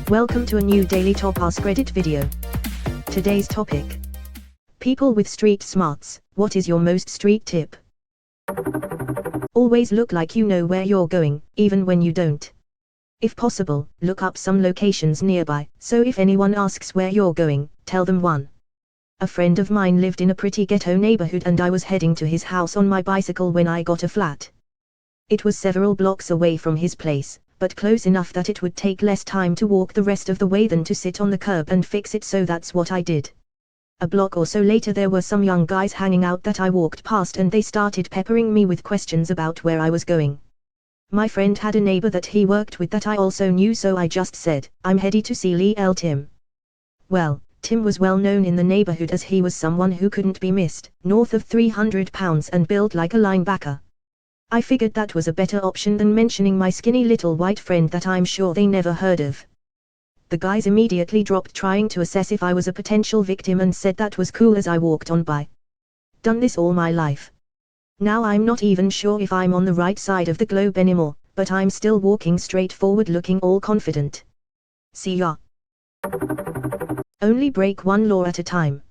Welcome to a new daily top Askreddit video. Today's topic: people with street smarts. What is your most street tip? Always look like you know where you're going, even when you don't. If possible, look up some locations nearby, so if anyone asks where you're going, tell them one. A friend of mine lived in a pretty ghetto neighborhood and I was heading to his house on my bicycle when I got a flat. It was several blocks away from his place, but close enough that it would take less time to walk the rest of the way than to sit on the curb and fix it, so that's what I did. A block or so later there were some young guys hanging out that I walked past and they started peppering me with questions about where I was going. My friend had a neighbor that he worked with that I also knew, so I just said, "I'm headed to see Lil Tim." Well, Tim was well known in the neighborhood as he was someone who couldn't be missed, north of 300 pounds and built like a linebacker. I figured that was a better option than mentioning my skinny little white friend that I'm sure they never heard of. The guys immediately dropped trying to assess if I was a potential victim and said that was cool as I walked on by. Done this all my life. Now I'm not even sure if I'm on the right side of the globe anymore, but I'm still walking straight forward looking all confident. See ya. Only break one law at a time.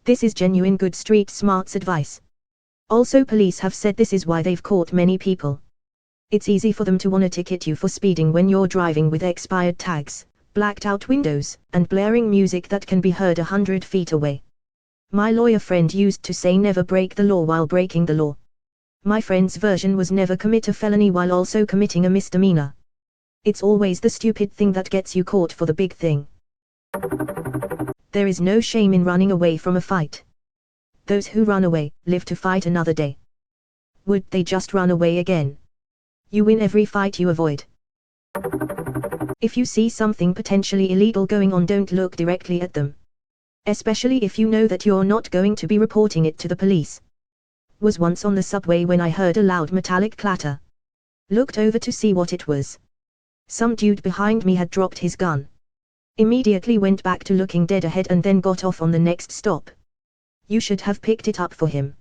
This is genuine good street smarts advice. Also, police have said this is why they've caught many people. It's easy for them to want to ticket you for speeding when you're driving with expired tags, blacked out windows, and blaring music that can be heard 100 feet away. My lawyer friend used to say never break the law while breaking the law. My friend's version was never commit a felony while also committing a misdemeanor. It's always the stupid thing that gets you caught for the big thing. There is no shame in running away from a fight. Those who run away, live to fight another day. Would they just run away again? You win every fight you avoid. If you see something potentially illegal going on, don't look directly at them. Especially if you know that you're not going to be reporting it to the police. Was once on the subway when I heard a loud metallic clatter. Looked over to see what it was. Some dude behind me had dropped his gun. Immediately went back to looking dead ahead and then got off on the next stop. You should have picked it up for him.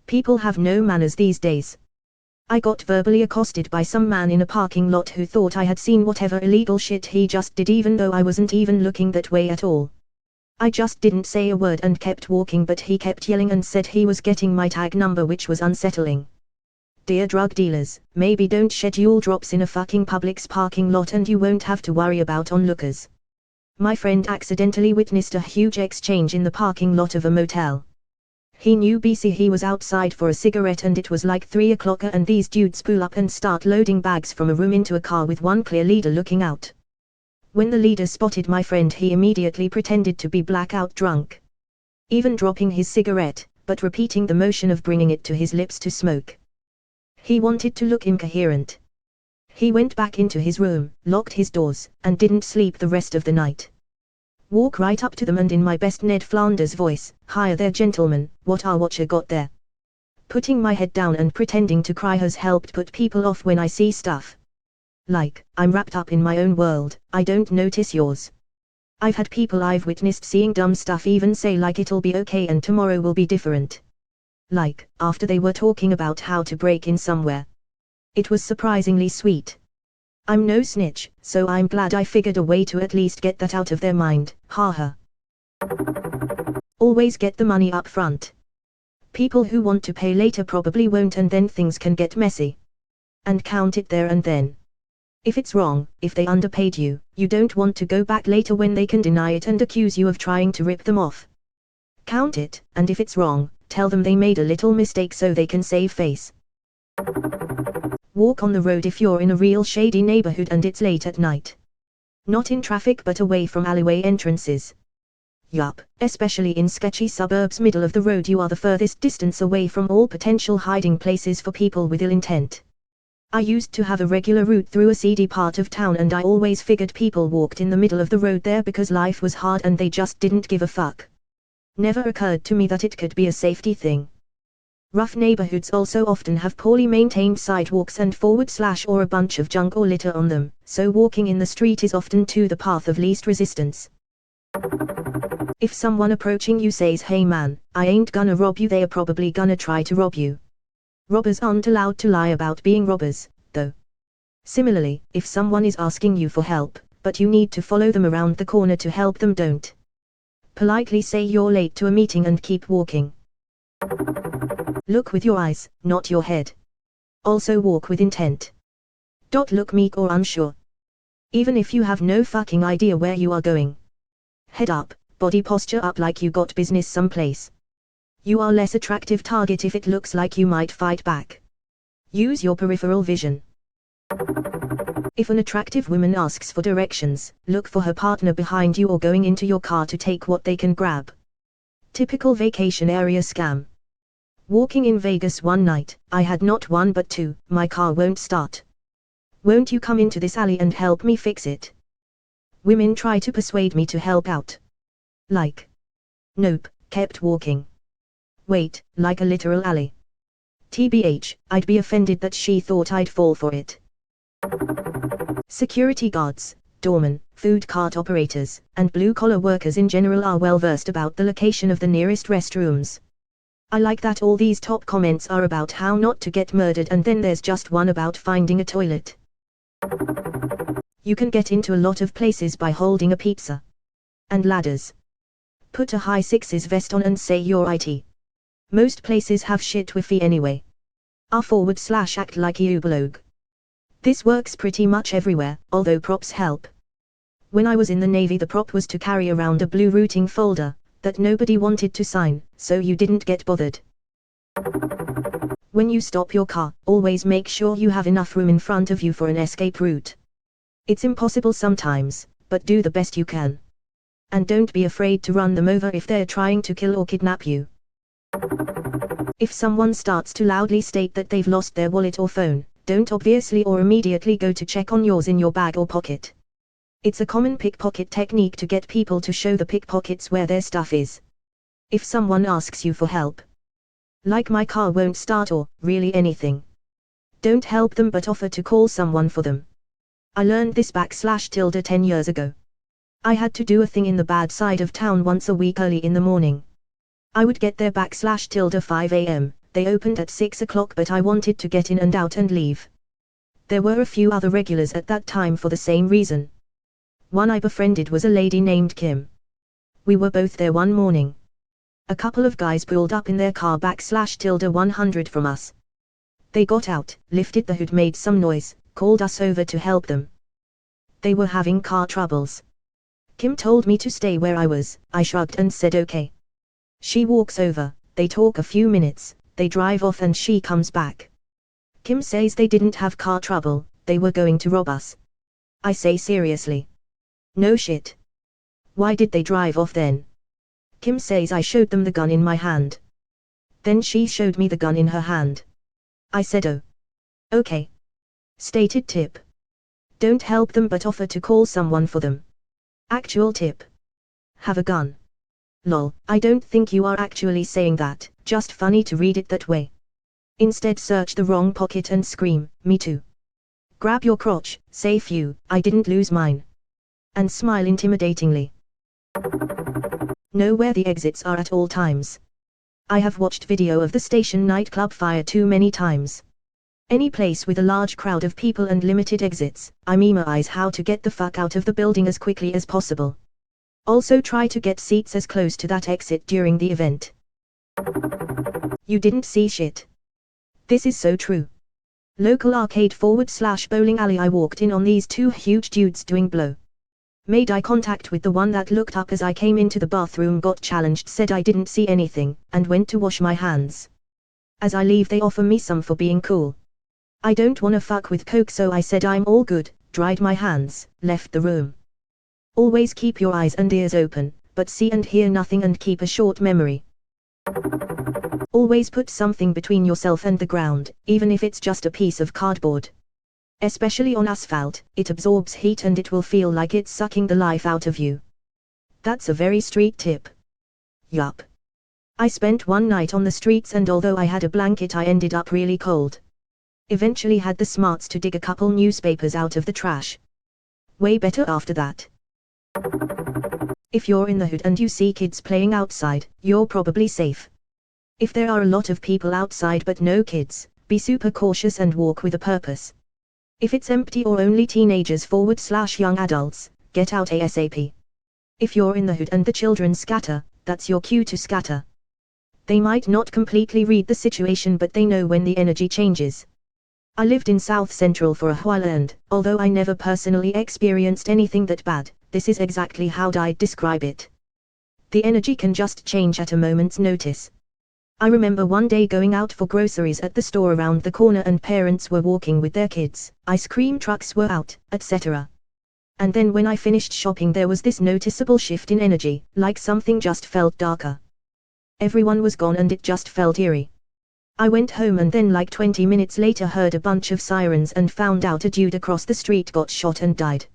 People have no manners these days. I got verbally accosted by some man in a parking lot who thought I had seen whatever illegal shit he just did, even though I wasn't even looking that way at all. I just didn't say a word and kept walking, but he kept yelling and said he was getting my tag number, which was unsettling. Dear drug dealers, maybe don't schedule drops in a fucking Publix parking lot and you won't have to worry about onlookers. My friend accidentally witnessed a huge exchange in the parking lot of a motel. He knew he was outside for a cigarette and it was like 3 o'clock and these dudes pull up and start loading bags from a room into a car with one clear leader looking out. When the leader spotted my friend, he immediately pretended to be blackout drunk. Even dropping his cigarette, but repeating the motion of bringing it to his lips to smoke. He wanted to look incoherent. He went back into his room, locked his doors, and didn't sleep the rest of the night. Walk right up to them and in my best Ned Flanders voice, "Hiya there gentlemen, what you got there?" Putting my head down and pretending to cry has helped put people off when I see stuff like, I'm wrapped up in my own world, I don't notice yours. I've had people I've witnessed seeing dumb stuff even say like it'll be okay and tomorrow will be different. Like, after they were talking about how to break in somewhere. It was surprisingly sweet. I'm no snitch, so I'm glad I figured a way to at least get that out of their mind, haha. Always get the money up front. People who want to pay later probably won't, and then things can get messy. And count it there and then. If it's wrong, if they underpaid you, you don't want to go back later when they can deny it and accuse you of trying to rip them off. Count it, and if it's wrong, tell them they made a little mistake so they can save face. Walk on the road if you're in a real shady neighborhood and it's late at night. Not in traffic but away from alleyway entrances. Yup, especially in sketchy suburbs, middle of the road you are the furthest distance away from all potential hiding places for people with ill intent. I used to have a regular route through a seedy part of town and I always figured people walked in the middle of the road there because life was hard and they just didn't give a fuck. Never occurred to me that it could be a safety thing. Rough neighborhoods also often have poorly maintained sidewalks and or a bunch of junk or litter on them, so walking in the street is often the path of least resistance. If someone approaching you says, "Hey man, I ain't gonna rob you," they are probably gonna try to rob you. Robbers aren't allowed to lie about being robbers, though. Similarly, if someone is asking you for help, but you need to follow them around the corner to help them. Don't politely say you're late to a meeting and keep walking. Look with your eyes, not your head. Also walk with intent. Look meek or unsure. Even if you have no fucking idea where you are going. Head up, body posture up like you got business someplace. You are less attractive target if it looks like you might fight back. Use your peripheral vision. If an attractive woman asks for directions, look for her partner behind you or going into your car to take what they can grab. Typical vacation area scam. Walking in Vegas one night, I had not one but two, my car won't start. Won't you come into this alley and help me fix it? Women try to persuade me to help out. Like. Nope, kept walking. Wait, like a literal alley. TBH, I'd be offended that she thought I'd fall for it. Security guards, doormen, food cart operators, and blue-collar workers in general are well versed about the location of the nearest restrooms. I like that all these top comments are about how not to get murdered, and then there's just one about finding a toilet. You can get into a lot of places by holding a pizza. And ladders. Put a high sixes vest on and say you're IT. Most places have shit Wi-Fi anyway. R/act like a uberlog. This works pretty much everywhere, although props help. When I was in the Navy, the prop was to carry around a blue routing folder that nobody wanted to sign, so you didn't get bothered. When you stop your car, always make sure you have enough room in front of you for an escape route. It's impossible sometimes, but do the best you can. And don't be afraid to run them over if they're trying to kill or kidnap you. If someone starts to loudly state that they've lost their wallet or phone, don't obviously or immediately go to check on yours in your bag or pocket. It's a common pickpocket technique to get people to show the pickpockets where their stuff is. If someone asks you for help, like my car won't start or really anything, don't help them but offer to call someone for them. I learned this / 10 years ago. I had to do a thing in the bad side of town once a week early in the morning. I would get there / 5 a.m, they opened at 6 o'clock, but I wanted to get in and out and leave. There were a few other regulars at that time for the same reason. One I befriended was a lady named Kim. We were both there one morning. A couple of guys pulled up in their car / 100 from us. They got out, lifted the hood, made some noise, called us over to help them. They were having car troubles. Kim told me to stay where I was. I shrugged and said okay. She walks over, they talk a few minutes, they drive off and she comes back. Kim says they didn't have car trouble, they were going to rob us. I say seriously? No shit. Why did they drive off then? Kim says I showed them the gun in my hand. Then she showed me the gun in her hand. I said oh. Okay. Stated tip. Don't help them but offer to call someone for them. Actual tip. Have a gun. Lol, I don't think you are actually saying that, just funny to read it that way. Instead search the wrong pocket and scream, me too. Grab your crotch, say phew, I didn't lose mine. And smile intimidatingly. Know where the exits are at all times. I have watched video of the station nightclub fire too many times. Any place with a large crowd of people and limited exits, I memorize how to get the fuck out of the building as quickly as possible. Also try to get seats as close to that exit during the event. You didn't see shit. This is so true. Local arcade / bowling alley, I walked in on these two huge dudes doing blow. Made eye contact with the one that looked up as I came into the bathroom, got challenged, said I didn't see anything, and went to wash my hands. As I leave they offer me some for being cool. I don't wanna fuck with coke, so I said I'm all good, dried my hands, left the room. Always keep your eyes and ears open, but see and hear nothing, and keep a short memory. Always put something between yourself and the ground, even if it's just a piece of cardboard. Especially on asphalt, it absorbs heat and it will feel like it's sucking the life out of you. That's a very street tip. Yup. I spent one night on the streets, and although I had a blanket I ended up really cold. Eventually had the smarts to dig a couple newspapers out of the trash. Way better after that. If you're in the hood and you see kids playing outside, you're probably safe. If there are a lot of people outside but no kids, be super cautious and walk with a purpose. If it's empty or only teenagers / young adults, get out ASAP. If you're in the hood and the children scatter, that's your cue to scatter. They might not completely read the situation, but they know when the energy changes. I lived in South Central for a while, and, although I never personally experienced anything that bad, this is exactly how I'd describe it. The energy can just change at a moment's notice. I remember one day going out for groceries at the store around the corner, and parents were walking with their kids, ice cream trucks were out, etc. And then when I finished shopping, there was this noticeable shift in energy, like something just felt darker. Everyone was gone and it just felt eerie. I went home and then like 20 minutes later heard a bunch of sirens and found out a dude across the street got shot and died.